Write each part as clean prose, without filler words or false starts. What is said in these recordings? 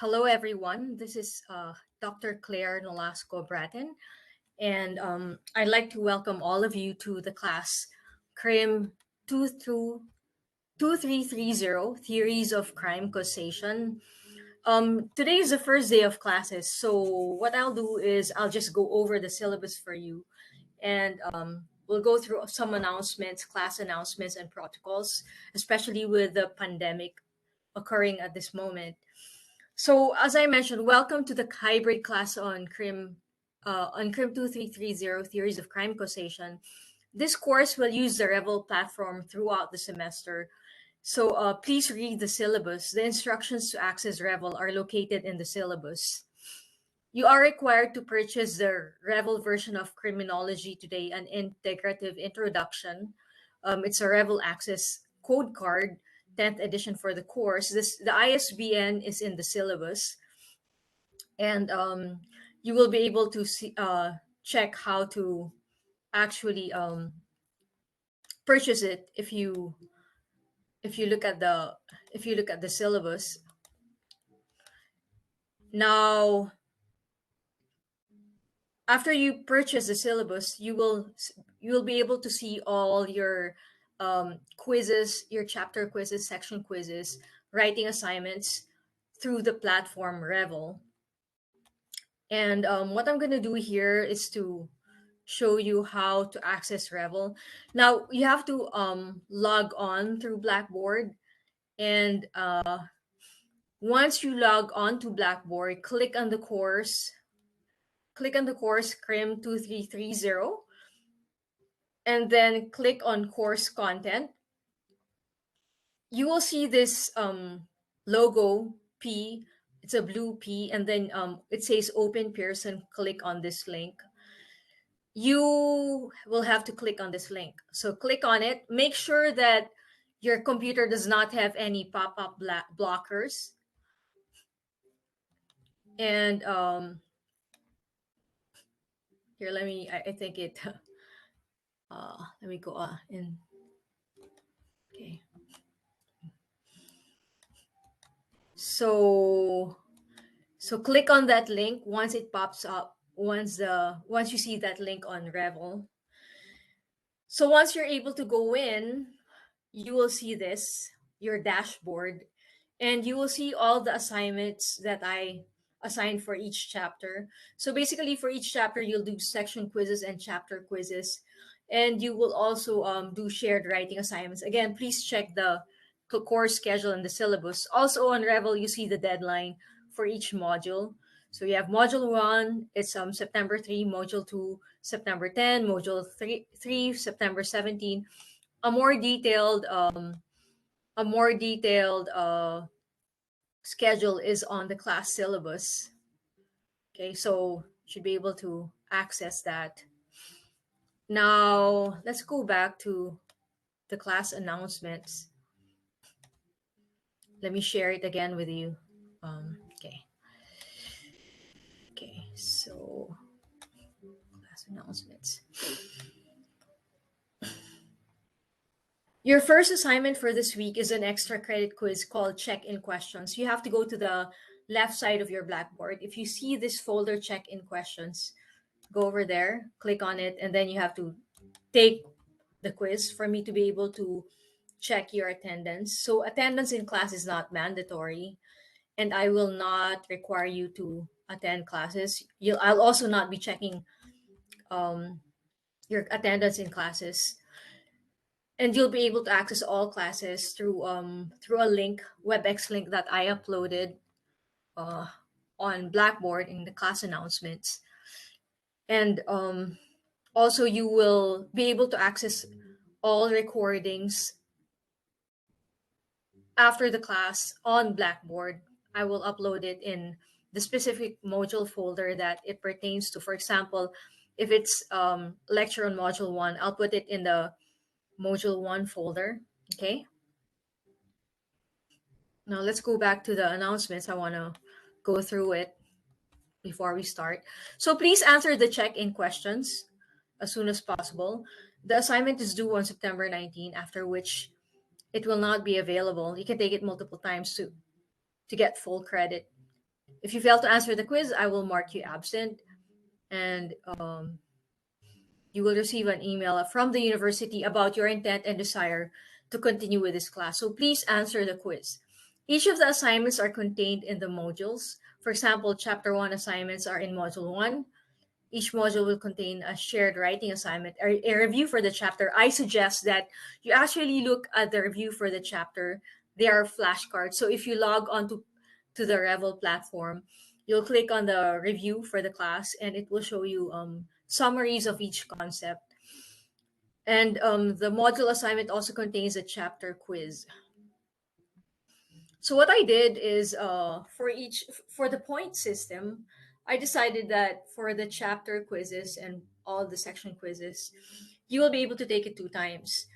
Hello, everyone. This is Dr. Claire Nolasco Bratton, and I'd like to welcome all of you to the class CRIM 2330 Theories of Crime Causation. Today is the first day of classes, so what I'll do is I'll just go over the syllabus for you, and we'll go through some announcements, class announcements, and protocols, especially with the pandemic occurring at this moment. So, as I mentioned, welcome to the hybrid class on CRIM 2330 Theories of Crime Causation. This course will use the Revel platform throughout the semester. So, please read the syllabus. The instructions to access Revel are located in the syllabus. You are required to purchase the Revel version of Criminology Today, an integrative introduction. It's a Revel Access code card, 10th edition for the course. The ISBN is in the syllabus, and you will be able to check how to actually purchase it if you look at the syllabus. Now, after you purchase the syllabus, you will be able to see all your quizzes, your chapter quizzes, section quizzes, writing assignments through the platform Revel. And what I'm going to do here is to show you how to access Revel. Now, you have to log on through Blackboard. And once you log on to Blackboard, click on the course CRIM 2330, and then click on course content. You will see this logo P. It's a blue P, and then it says Open Pearson. Click on this link. You will have to click on this link. So click on it. Make sure that your computer does not have any pop-up blockers. And here, I think it, let me go in. Okay. So click on that link once it pops up, once you see that link on Revel. So once you're able to go in, you will see your dashboard, and you will see all the assignments that I assigned for each chapter. So basically for each chapter, you'll do section quizzes and chapter quizzes, and you will also do shared writing assignments. Again, please check the course schedule and the syllabus. Also on Revel, you see the deadline for each module. So you have module 1, it's September 3, module 2, September 10, module 3 September 17. A more detailed schedule is on the class syllabus. Okay, so you should be able to access that. Now, let's go back to the class announcements. Let me share it again with you. Okay, so class announcements. Your first assignment for this week is an extra credit quiz called Check-in Questions. You have to go to the left side of your Blackboard. If you see this folder Check-in Questions, go over there, click on it, and then you have to take the quiz for me to be able to check your attendance. So attendance in class is not mandatory, and I will not require you to attend classes. I'll also not be checking your attendance in classes. And you'll be able to access all classes through a link, WebEx link that I uploaded on Blackboard in the class announcements. And also you will be able to access all recordings after the class on Blackboard. I will upload it in the specific module folder that it pertains to. For example, if it's lecture on module 1, I'll put it in the module 1 folder. Okay. Now let's go back to the announcements. I want to go through it before we start. So please answer the check-in questions as soon as possible. The assignment is due on September 19, after which it will not be available. You can take it multiple times to get full credit. If you fail to answer the quiz, I will mark you absent, and you will receive an email from the university about your intent and desire to continue with this class. So please answer the quiz. Each of the assignments are contained in the modules. For example, Chapter 1 assignments are in Module 1. Each module will contain a shared writing assignment, a review for the chapter. I suggest that you actually look at the review for the chapter. They are flashcards. So if you log on to the Revel platform, you'll click on the review for the class and it will show you summaries of each concept. And the module assignment also contains a chapter quiz. So what I did is for the point system, I decided that for the chapter quizzes and all the section quizzes, you will be able to take it 2 times.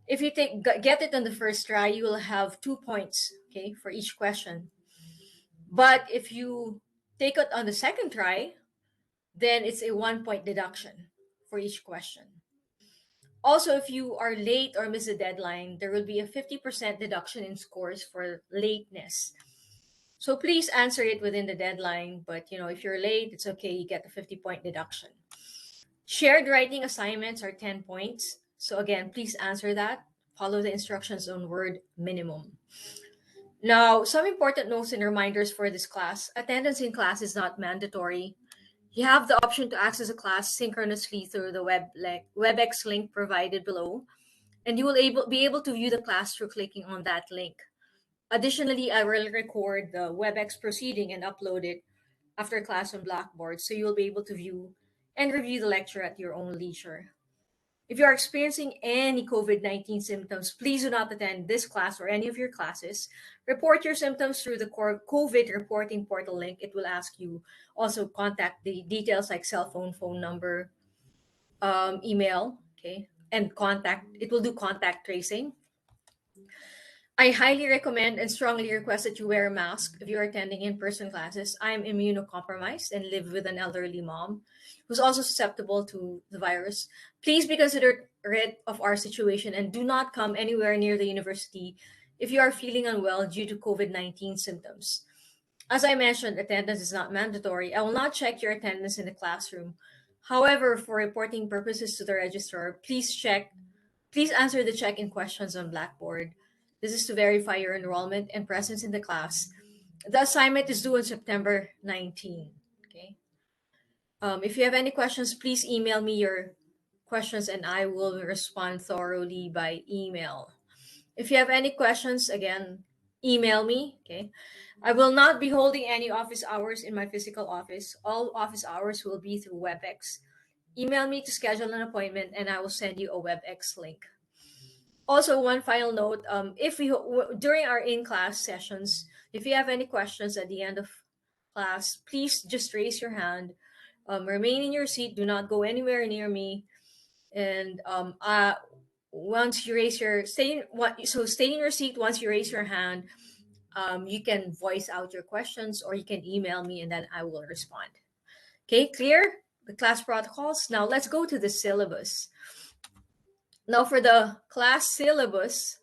If you get it on the first try, you will have 2 points, okay, for each question. But if you take it on the second try, then it's a 1 point deduction for each question. Also, if you are late or miss a deadline, there will be a 50% deduction in scores for lateness. So please answer it within the deadline, but if you're late, it's okay, you get a 50-point deduction. Shared writing assignments are 10 points. So again, please answer that. Follow the instructions on word minimum. Now, some important notes and reminders for this class. Attendance in class is not mandatory. You have the option to access a class synchronously through the WebEx link provided below, and you will be able to view the class through clicking on that link. Additionally, I will record the WebEx proceeding and upload it after class on Blackboard, so you'll be able to view and review the lecture at your own leisure. If you are experiencing any COVID-19 symptoms, please do not attend this class or any of your classes. Report your symptoms through the COVID reporting portal link. It will ask you also contact the details like cell phone number, email, okay, and contact. It will do contact tracing. I highly recommend and strongly request that you wear a mask if you're attending in-person classes. I'm immunocompromised and live with an elderly mom who's also susceptible to the virus. Please be considerate of our situation and do not come anywhere near the university if you are feeling unwell due to COVID-19 symptoms. As I mentioned, attendance is not mandatory. I will not check your attendance in the classroom. However, for reporting purposes to the registrar, please answer the check-in questions on Blackboard. This is to verify your enrollment and presence in the class. The assignment is due on September 19. Okay. If you have any questions, please email me your questions and I will respond thoroughly by email. If you have any questions, again, email me. Okay. I will not be holding any office hours in my physical office. All office hours will be through WebEx. Email me to schedule an appointment and I will send you a WebEx link. Also, one final note, if we during our in-class sessions, if you have any questions at the end of class, please just raise your hand. Remain in your seat. Do not go anywhere near me. And once you raise your stay in your seat. Once you raise your hand, you can voice out your questions or you can email me and then I will respond. Okay, clear the class protocols. Now let's go to the syllabus. Now for the class syllabus,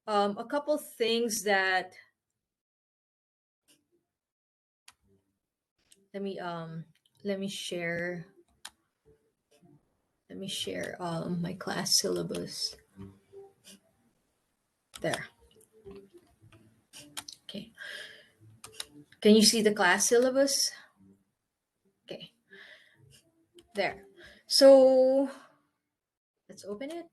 a couple things that let me share my class syllabus there. Okay, can you see the class syllabus? Okay, there. So let's open it.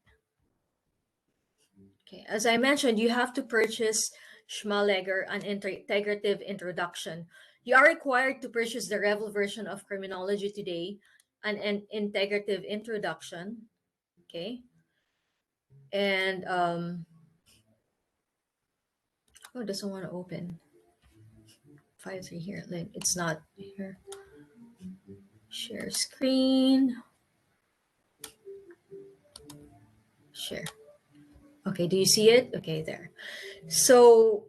Okay, as I mentioned, you have to purchase Schmalegger, an integrative introduction. You are required to purchase the Revel version of Criminology Today, an integrative introduction. Okay, and oh, it doesn't want to open. Files are here. It's not here. Share screen. Share. Okay, do you see it? Okay, there. So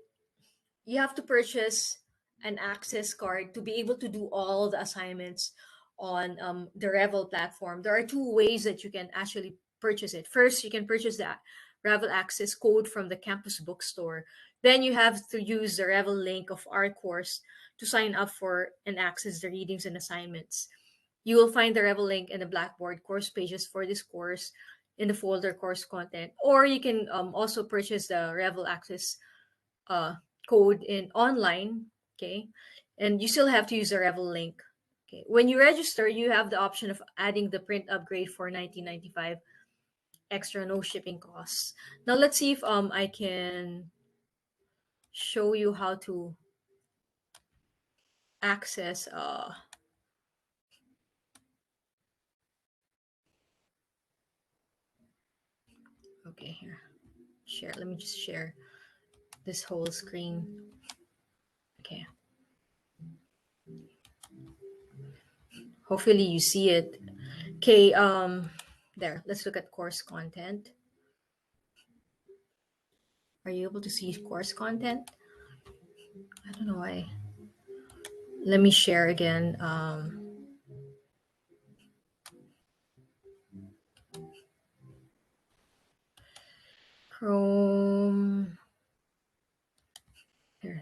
you have to purchase an access card to be able to do all the assignments on the Revel platform. There are 2 ways that you can actually purchase it. First, you can purchase that Revel access code from the campus bookstore. Then you have to use the Revel link of our course to sign up for and access the readings and assignments. You will find the Revel link in the Blackboard course pages for this course in the folder course content, or you can also purchase the Revel access uh, code in online. Okay, and you still have to use the Revel link. Okay, when you register, you have the option of adding the print upgrade for 1995 extra, no shipping costs. Now let's see if I can show you how to access okay, here, share, let me just share this whole screen. Okay, hopefully you see it. Okay, there, let's look at course content. Are you able to see course content? I don't know why. Let me share again. Chrome.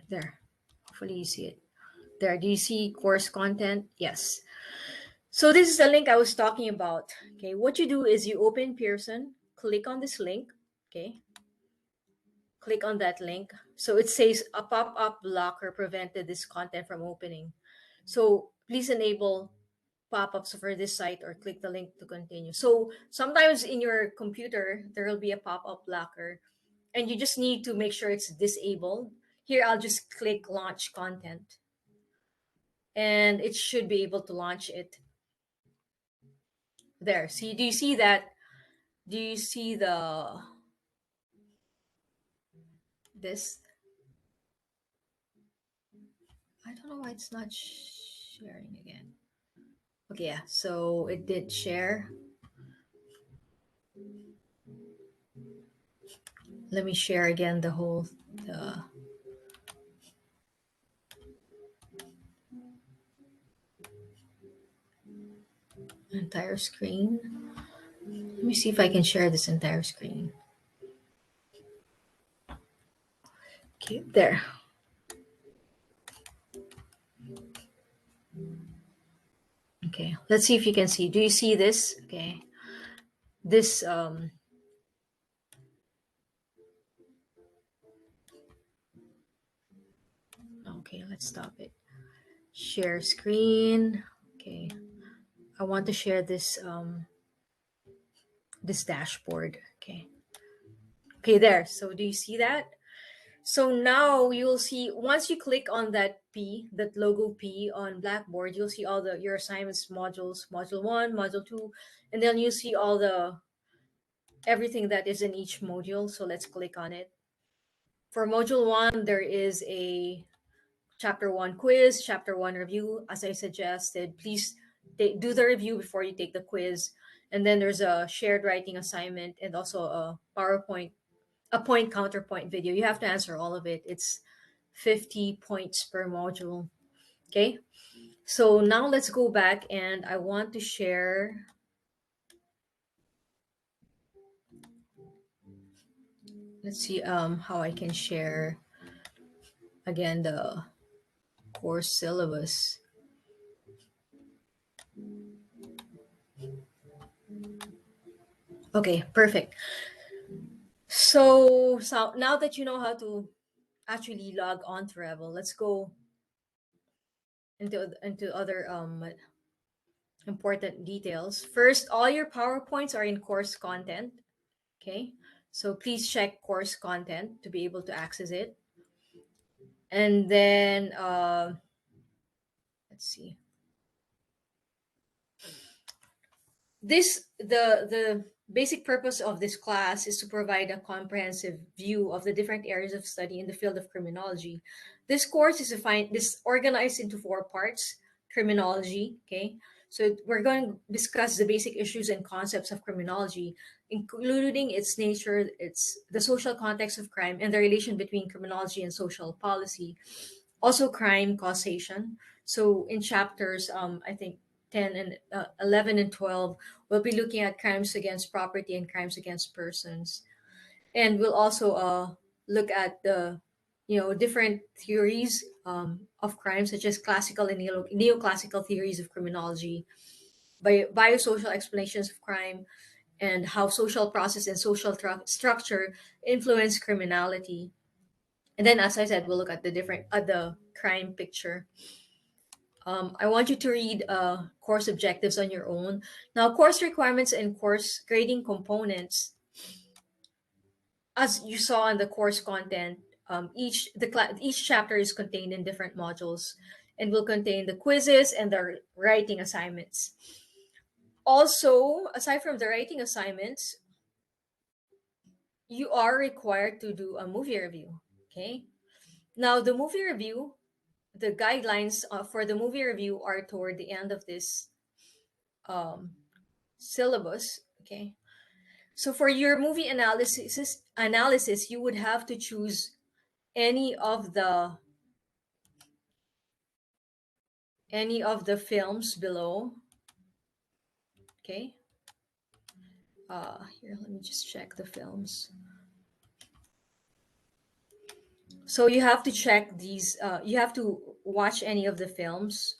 There. Hopefully you see it. There. Do you see course content? Yes. So this is the link I was talking about. Okay. What you do is you open Pearson, click on this link. Okay. Click on that link. So it says a pop-up blocker prevented this content from opening. So please enable pop-ups for this site or click the link to continue. So sometimes in your computer, there will be a pop-up blocker and you just need to make sure it's disabled. Here, I'll just click launch content and it should be able to launch it. There. See, do you see that? Do you see this? I don't know why it's not sharing again. Okay, yeah. So it did share. Let me share again the entire screen. Let me see if I can share this entire screen. Okay, there. Okay, let's see if you can see. Do you see this? Okay, this okay, let's stop it. Share screen. Okay, I want to share this dashboard. Okay, okay, there. So do you see that? So now you'll see once you click on that P, that logo P on Blackboard, you'll see all the your assignments modules, module 1, module 2, and then you see all the everything that is in each module. So let's click on it. For module 1, there is a chapter 1 quiz, chapter 1 review. As I suggested, please do the review before you take the quiz. And then there's a shared writing assignment and also a PowerPoint, a point counterpoint video. You have to answer all of it. It's 50 points per module. Okay. So now let's go back and I want to share. Let's see how I can share again the course syllabus. Okay, perfect. So now that you know how to actually log on to Revel, let's go into other important details. First, all your PowerPoints are in course content. Okay, so please check course content to be able to access it. And then let's see. The basic purpose of this class is to provide a comprehensive view of the different areas of study in the field of criminology. This course is defined this organized into 4 parts. Criminology, okay, so we're going to discuss the basic issues and concepts of criminology, including its nature, its the social context of crime, and the relation between criminology and social policy. Also crime causation. So in chapters I think 10 and 11 and 12, we'll be looking at crimes against property and crimes against persons. And we'll also look at the different theories of crime, such as classical and neoclassical theories of criminology, biosocial explanations of crime, and how social process and social structure influence criminality. And then, as I said, we'll look at the crime picture. I want you to read course objectives on your own. Now, course requirements and course grading components, as you saw in the course content, each chapter is contained in different modules and will contain the quizzes and the writing assignments. Also, aside from the writing assignments, you are required to do a movie review. Okay. Now, the movie review, the guidelines for the movie review are toward the end of this um, syllabus. Okay. So for your movie analysis, you would have to choose any of the films below. Okay. Here, let me just check the films. So you have to check these. You have to watch any of the films,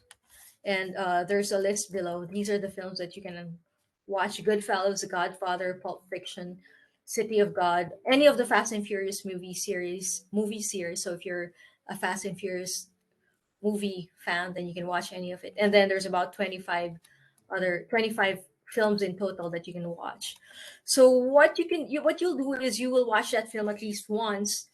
and there's a list below. These are the films that you can watch: Goodfellas, The Godfather, Pulp Fiction, City of God, any of the Fast and Furious movie series. So if you're a Fast and Furious movie fan, then you can watch any of it. And then there's about 25 films in total that you can watch. So what you'll do is you will watch that film at least once.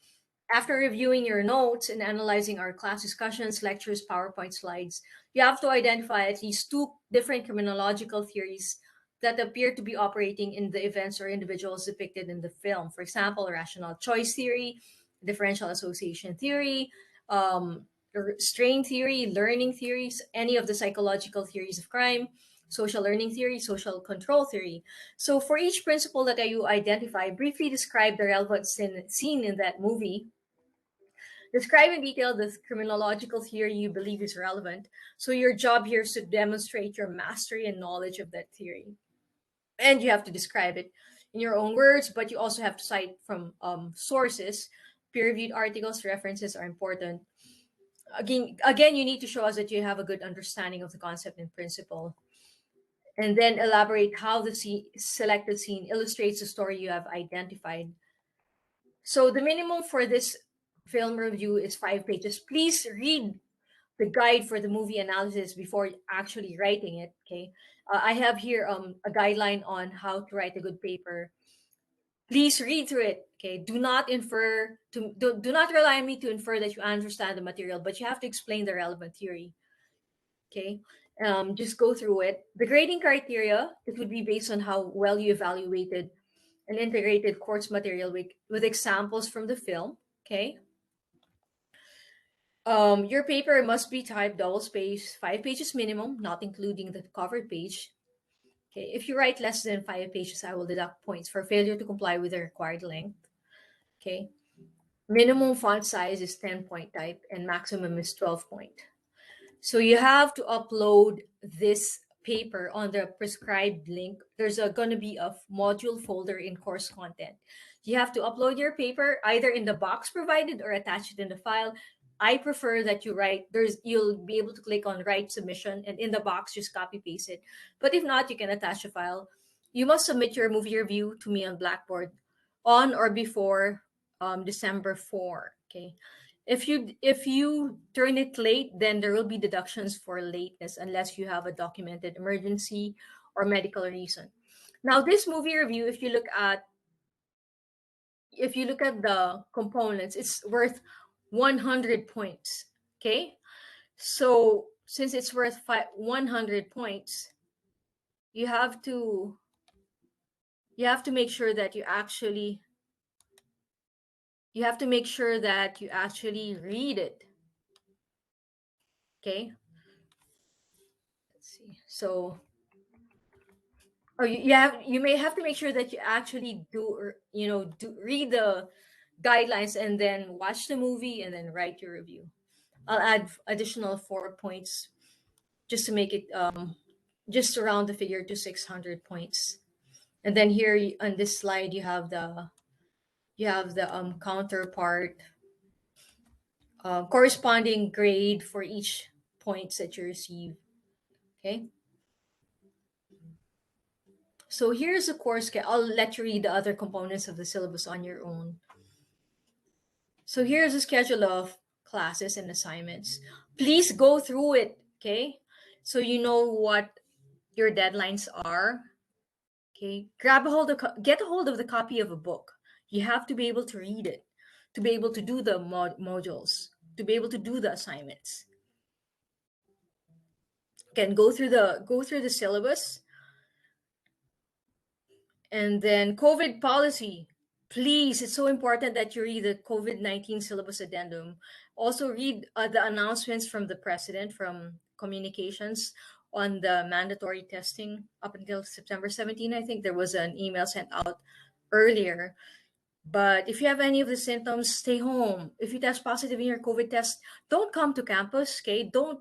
After reviewing your notes and analyzing our class discussions, lectures, PowerPoint slides, you have to identify at least two different criminological theories that appear to be operating in the events or individuals depicted in the film. For example, rational choice theory, differential association theory, um, strain theory, learning theories, any of the psychological theories of crime, social learning theory, social control theory. So for each principle that you identify, briefly describe the relevant scene in that movie. Describe in detail the criminological theory you believe is relevant. So your job here is to demonstrate your mastery and knowledge of that theory. And you have to describe it in your own words, but you also have to cite from sources. Peer-reviewed articles, references are important. Again, you need to show us that you have a good understanding of the concept and principle. And then elaborate how the selected scene illustrates the story you have identified. So the minimum for this film review is 5 pages. Please read the guide for the movie analysis before actually writing it. Okay, I have here a guideline on how to write a good paper. Please read through it. Okay, do not rely on me to infer that you understand the material, but you have to explain the relevant theory. Okay, just go through it. The grading criteria, it would be based on how well you evaluated and integrated course material with examples from the film. Okay. Your paper must be typed double space, 5 pages minimum, not including the cover page. Okay. If you write less than 5 pages, I will deduct points for failure to comply with the required length. Okay. Minimum font size is 10-point type and maximum is 12-point. So you have to upload this paper on the prescribed link. There's going to be a module folder in course content. You have to upload your paper either in the box provided or attach it in the file. I prefer that you'll be able to click on write submission, and in the box just copy paste it. But if not, you can attach a file. You must submit your movie review to me on Blackboard on or before December 4. Okay. If you turn it late, then there will be deductions for lateness unless you have a documented emergency or medical reason. Now, this movie review, if you look at the components, it's worth 100 points. Okay, so since it's worth 100 points, you have to make sure that you actually read it. Okay, let's see. So you may have to make sure that you actually read the guidelines and then watch the movie and then write your review. I'll add additional 4 points just to make it just to round the figure to 600 points. And then here on this slide you have the counterpart. corresponding grade for each points that you receive. Okay. So here's the course. I'll let you read the other components of the syllabus on your own. So here's a schedule of classes and assignments. Please go through it, okay? So you know what your deadlines are. Okay, get a hold of the copy of a book. You have to be able to read it, to be able to do the modules, to be able to do the assignments. Again, go through the syllabus, and then COVID policy. Please, it's so important that you read the COVID-19 syllabus addendum. Also, read the announcements from the president from communications on the mandatory testing up until September 17. I think there was an email sent out earlier. But if you have any of the symptoms, stay home. If you test positive in your COVID test, don't come to campus. Okay, don't.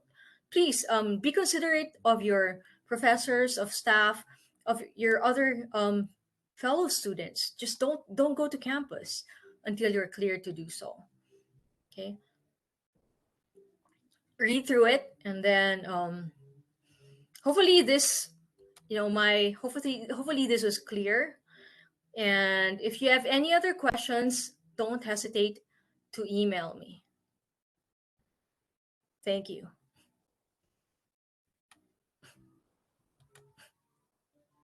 Please be considerate of your professors, of staff, of your other fellow students. Just don't go to campus until you're cleared to do so. Okay, read through it, and then hopefully this, my hopefully this was clear. And if you have any other questions, don't hesitate to email me. Thank you.